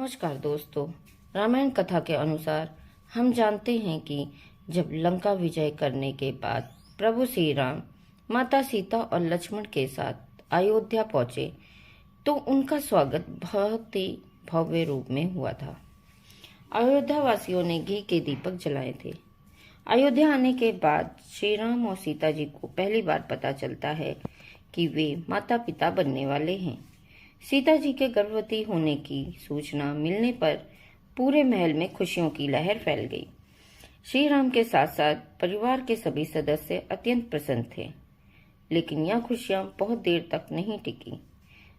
नमस्कार दोस्तों। रामायण कथा के अनुसार हम जानते हैं कि जब लंका विजय करने के बाद प्रभु श्री राम माता सीता और लक्ष्मण के साथ अयोध्या पहुंचे तो उनका स्वागत बहुत ही भव्य रूप में हुआ था। अयोध्या वासियों ने घी के दीपक जलाए थे। अयोध्या आने के बाद श्री राम और सीता जी को पहली बार पता चलता है कि वे माता पिता बनने वाले हैं। सीता जी के गर्भवती होने की सूचना मिलने पर पूरे महल में खुशियों की लहर फैल गई। श्री राम के साथ साथ परिवार के सभी सदस्य अत्यंत प्रसन्न थे, लेकिन यह खुशियां बहुत देर तक नहीं टिकी।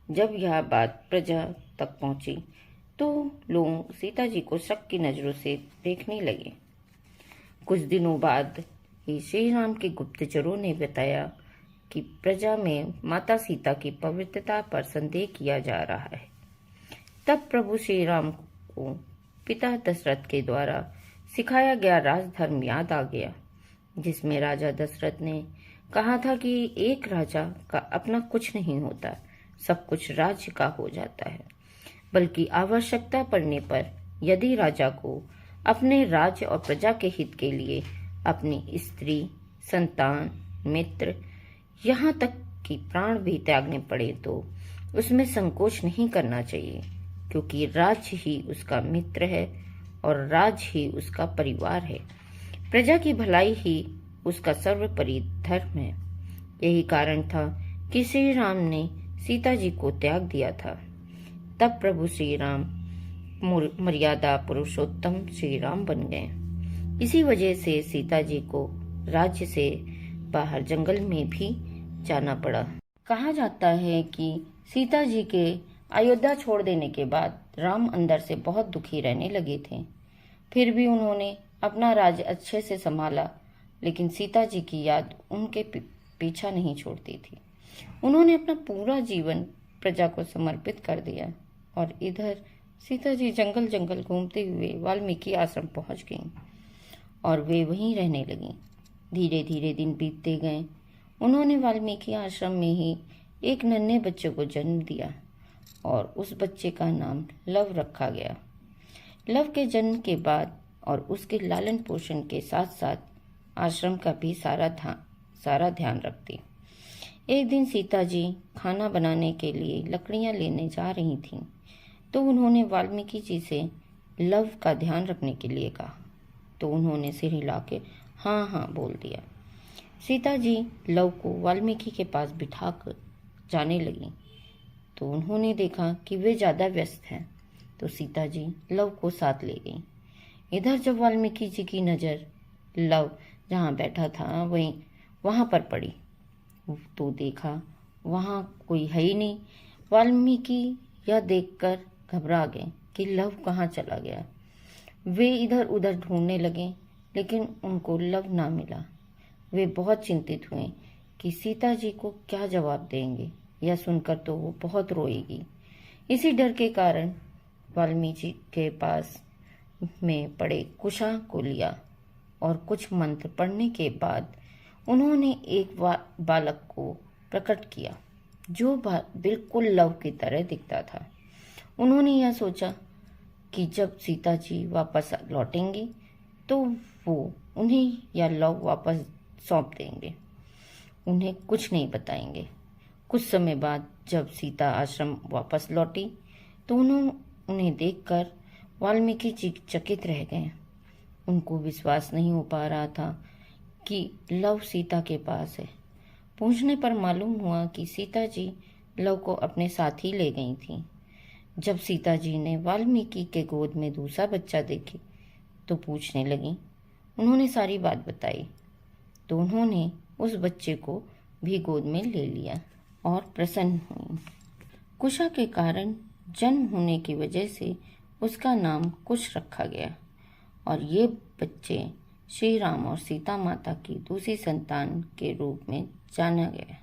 जब यह बात प्रजा तक पहुंची तो लोग सीता जी को शक की नजरों से देखने लगे। कुछ दिनों बाद ही श्री राम के गुप्तचरों ने बताया कि प्रजा में माता सीता की पवित्रता पर संदेह किया जा रहा है। तब प्रभु श्री राम को पिता दशरथ के द्वारा सिखाया गया राजधर्म याद आ गया, जिसमें राजा दशरथ ने कहा था कि एक राजा का अपना कुछ नहीं होता, सब कुछ राज्य का हो जाता है, बल्कि आवश्यकता पड़ने पर यदि राजा को अपने राज्य और प्रजा के हित के लिए अपनी स्त्री, संतान, मित्र, यहाँ तक कि प्राण भी त्यागने पड़े तो उसमें संकोच नहीं करना चाहिए, क्योंकि राज्य ही उसका मित्र है और राज ही उसका परिवार है। प्रजा की भलाई ही उसका सर्वोपरि धर्म है। यही कारण था कि श्री राम ने सीता जी को त्याग दिया था। तब प्रभु श्री राम मर्यादा पुरुषोत्तम श्री राम बन गए। इसी वजह से सीता जी को राज्य से बाहर जंगल में भी जाना पड़ा। कहा जाता है कि सीता जी के अयोध्या छोड़ देने के बाद राम अंदर से बहुत दुखी रहने लगे थे। फिर भी उन्होंने अपना राज्य अच्छे से संभाला, लेकिन सीता जी की याद उनके पीछा नहीं छोड़ती थी। उन्होंने अपना पूरा जीवन प्रजा को समर्पित कर दिया और इधर सीता जी जंगल जंगल घूमते हुए वाल्मीकि आश्रम पहुंच गईं और वे वहीं रहने लगीं। धीरे धीरे दिन बीतते गए। उन्होंने वाल्मीकि आश्रम में ही एक नन्हे बच्चे को जन्म दिया और उस बच्चे का नाम लव रखा गया। लव के जन्म के बाद और उसके लालन पोषण के साथ साथ आश्रम का भी सारा ध्यान रखती। एक दिन सीता जी खाना बनाने के लिए लकड़ियां लेने जा रही थीं, तो उन्होंने वाल्मीकि जी से लव का ध्यान रखने के लिए कहा, तो उन्होंने सिर हिला के हाँ हाँ बोल दिया। सीता जी लव को वाल्मीकि के पास बिठाकर जाने लगी, तो उन्होंने देखा कि वे ज्यादा व्यस्त हैं, तो सीता जी लव को साथ ले गईं। इधर जब वाल्मीकि जी की नज़र लव जहाँ बैठा था वहाँ पर पड़ी, तो देखा वहाँ कोई है ही नहीं। वाल्मीकि यह देखकर घबरा गए कि लव कहाँ चला गया। वे इधर उधर ढूंढने लगे, लेकिन उनको लव ना मिला। वे बहुत चिंतित हुए कि सीता जी को क्या जवाब देंगे। यह सुनकर तो वो बहुत रोएगी। इसी डर के कारण वाल्मीकि के पास में पड़े कुशा को लिया और कुछ मंत्र पढ़ने के बाद उन्होंने एक बालक को प्रकट किया, जो बिल्कुल लव की तरह दिखता था। उन्होंने यह सोचा कि जब सीता जी वापस लौटेंगी तो वो उन्हें या लव वापस सौंप देंगे, उन्हें कुछ नहीं बताएंगे। कुछ समय बाद जब सीता आश्रम वापस लौटी तो उन्हें देखकर वाल्मीकि जी चकित रह गए। उनको विश्वास नहीं हो पा रहा था कि लव सीता के पास है। पूछने पर मालूम हुआ कि सीता जी लव को अपने साथ ही ले गई थी। जब सीता जी ने वाल्मीकि के गोद में दूसरा बच्चा देखे तो पूछने लगी। उन्होंने सारी बात बताई, तो उन्होंने उस बच्चे को भी गोद में ले लिया और प्रसन्न हुई। कुशा के कारण जन्म होने की वजह से उसका नाम कुश रखा गया और ये बच्चे श्री राम और सीता माता की दूसरी संतान के रूप में जाना गया।